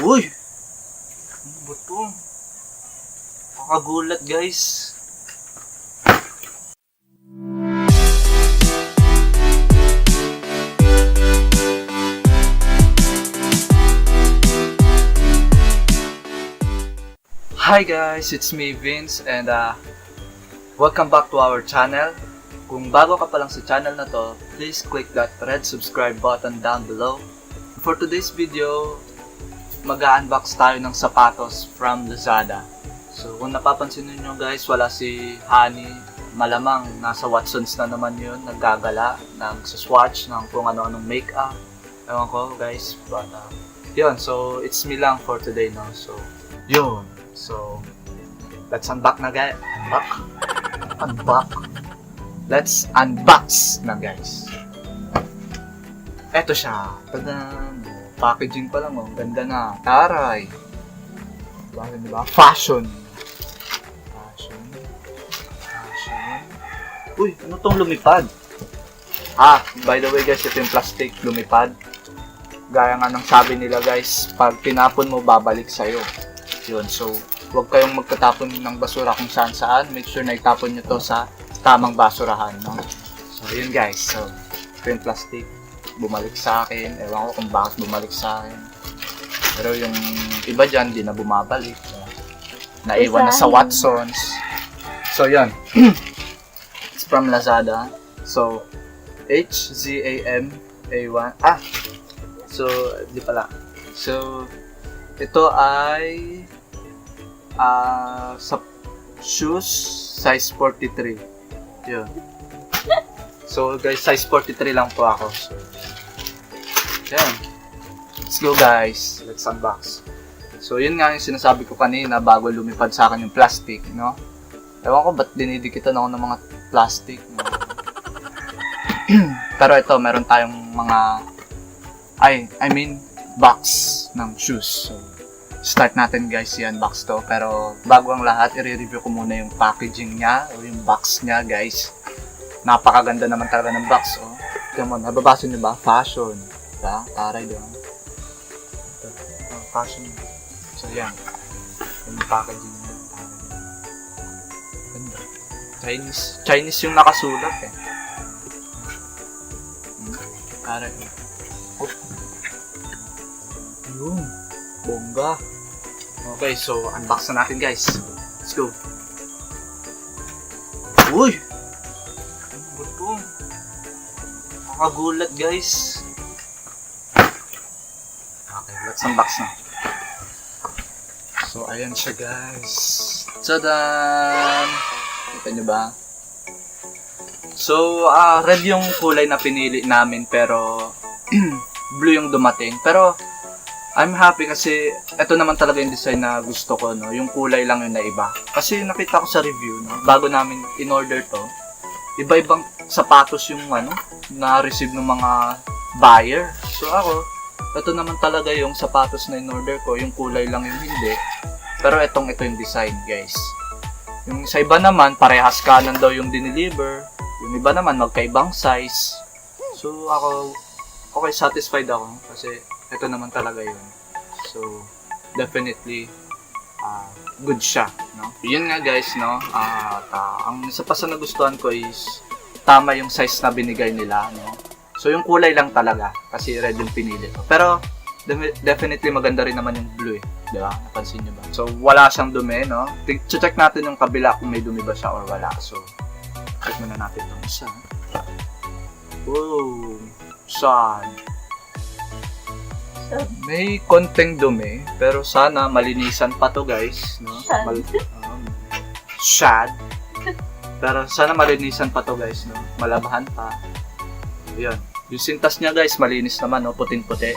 Uy! Ano ba to? Kakagulat guys. Hi guys, it's me Vince and welcome back to our channel. Kung bago ka pa lang sa channel na to, please click that red subscribe button down below. For today's video, mag-unbox tayo ng sapatos from Lazada. So kung napapansin niyo guys, wala si Honey. Malamang nasa Watsons na naman yun, naggagala, nagsaswatch ng kung ano-anong makeup. Ewan ko guys, but yun, so it's me lang for today, no? So, yun. So, let's unbox na guys. Let's unbox na guys. Eto siya. Tadan! Packaging pa lang, oh. Ganda na. Taray! Diba? Fashion. Uy, ano tong lumipad? By the way guys, ito yung plastic lumipad. Gaya nga ng sabi nila guys, pag tinapon mo, babalik sa'yo. Yun, so, huwag kayong magtatapon ng basura kung saan-saan. Make sure na itapon nyo to sa tamang basurahan, no? So, yun guys. So, ito yung plastic. Bumalik sa akin. Ewan ko kung bakit bumalik sa akin. Pero yung iba dyan, di na bumabalik. Naiwan na sa Watsons. So, yun. It's from Lazada. So, HZAMA1. So, di pala. So, ito ay sa shoes size 43. Yun. So guys, size 43 lang po ako. So, yan. Let's go guys. Let's unbox. So yun nga yung sinasabi ko kanina bago lumipad sa akin yung plastic, no? Ewan ko ba't dinidikitan ako ng mga plastic, no? Pero ito, meron tayong mga box ng shoes. So, start natin guys i-unbox to. Pero bago ang lahat, i-review ko muna yung packaging niya o yung box niya guys. Napakaganda naman talaga ng box, oh. Come on, nababasa niyo ba? Fashion. Diba? Taray doon. Fashion. So yan. Yung packaging niya. Ganda. Chinese yung nakasulat eh. Taray. Oh. Yun. Bongga. Okay, so unbox na natin guys. Let's go. Uy! Ano ba ito? Nakakagulat guys. Okay, let's unbox na. So, ayan siya guys. Tadaan! Kita nyo ba? So, red yung kulay na pinili namin pero blue yung dumating. Pero I'm happy kasi ito naman talaga yung design na gusto ko, no? Yung kulay lang yung naiba. Kasi nakita ko sa review, no? Bago namin in-order to, iba-ibang sapatos yung na-receive ng mga buyer. So ako, ito naman talaga yung sapatos na in-order ko, yung kulay lang yung hindi. Pero ito yung design, guys. Yung sa iba naman, parehas kanan daw yung dineliver. Yung iba naman, magkaibang size. So ako, okay, satisfied ako kasi ito naman talaga yun. So, definitely, good siya, no? Yun nga guys, no? Ang isa pa sa nagustuhan ko is tama yung size na binigay nila, no? So, yung kulay lang talaga kasi red yung pinili ko. Pero, definitely maganda rin naman yung blue, eh. Diba? Napansin nyo ba? So, wala siyang dumi, no? Check natin yung kabila kung may dumi ba siya or wala. So, check muna natin itong isa. Whoa! Saan? May konting dumi, pero sana malinisan pa to guys, no? Shad. Pero sana malinisan pa to guys, no? Malabahan pa. Ayan. Yung sintas niya guys, malinis naman, no? Puting-puti.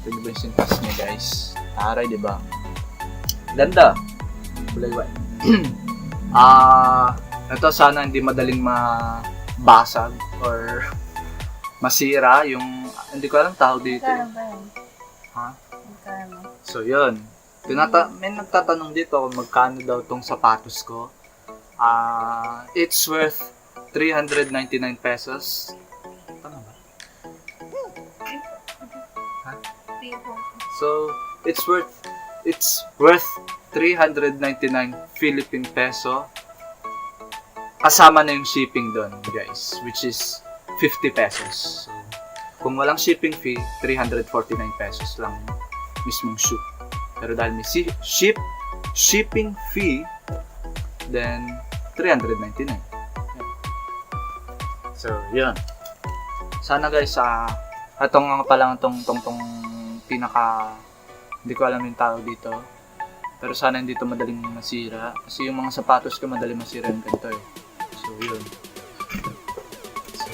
Ito ba yung sintas niya guys? Taray, di ba? Ganda. Kulay white. Ito sana hindi madaling mabasag or masira yung hindi ko alam tawag dito. So yun. May nagtatanong dito kung magkano daw tong sapatos ko. It's worth 399 pesos. Tama ba? So, it's worth 399 Philippine peso. Kasama na yung shipping doon, guys, which is 50 pesos. So, kung walang shipping fee, 349 pesos lang mismong shoe. Pero dahil may shipping fee, then 399. So, yun. Sana guys, atong nga pala tong pinaka, hindi ko alam yung tawag dito. Pero sana hindi to madaling masira. Kasi yung mga sapatos ko madaling masira yung ganito eh. So, yun. So,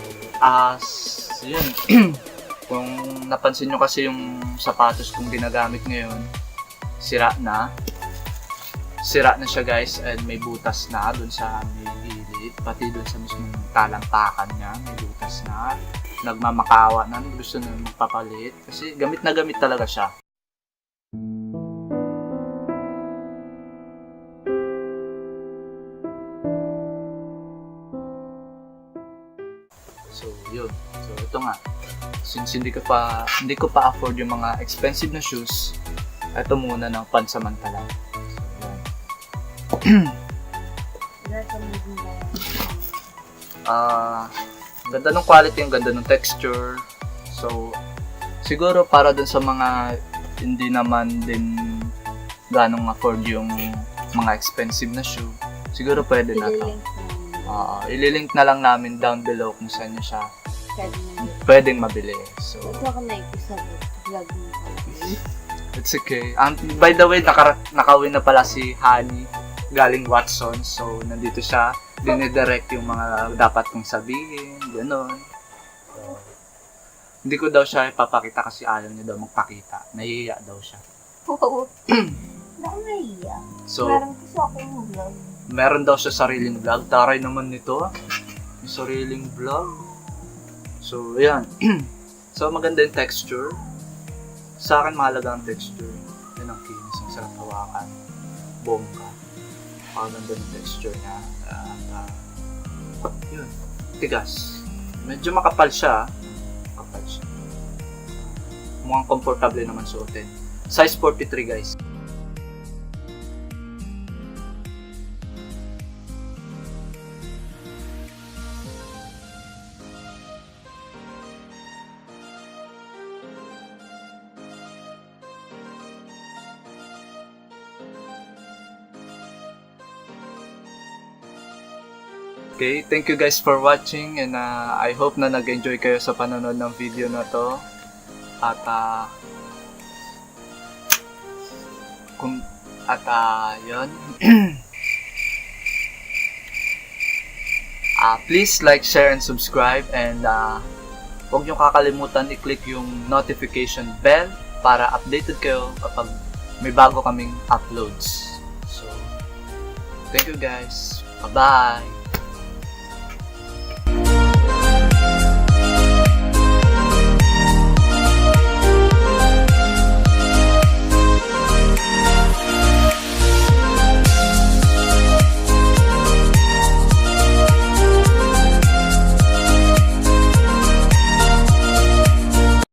yun. Kung napansin nyo kasi yung sapatos kong ginagamit ngayon, sira na siya guys, and may butas na dun sa may gilid, pati dun sa mismong talampakan niya may butas na, nagmamakawa na, gusto na magpapalit kasi gamit na gamit talaga siya. So yun, so ito nga, since hindi ko pa afford yung mga expensive na shoes, ito muna ng pansamantala. Ganda ng quality, ang ganda ng texture. So, siguro para dun sa mga hindi naman din ganong afford yung mga expensive na shoe, siguro pwede na to. Ililink na lang namin down below kung saan nyo siya pwedeng mabili. So, it's okay. By the way, nakawin na pala si Honey galing Watson. So, nandito siya. Dinidirect yung mga dapat kong sabihin. Ganon. So, hindi ko daw siya ipapakita kasi ayaw niya daw magpakita. Nahihiya daw siya. Oo. Bakit nahihiya? So, Meron kasi akong vlog. meron daw siya sariling vlog. Taray naman nito. Yung sariling vlog. So, ayan. So, maganda yung texture. Sa akin, mahalaga ang texture. Yan ang kinis. Ang sarap hawakan. Bongga. Maganda yung texture niya. Yun. Tigas. Medyo makapal siya. Mukhang komportable naman suotin. Size 43 guys. Okay, thank you guys for watching, and I hope na nag-enjoy kayo sa panonood ng video na to. At yun. Please like, share, and subscribe, and huwag nyo kakalimutan i-click yung notification bell para updated kayo kapag may bago kaming uploads. So, thank you guys. Bye-bye!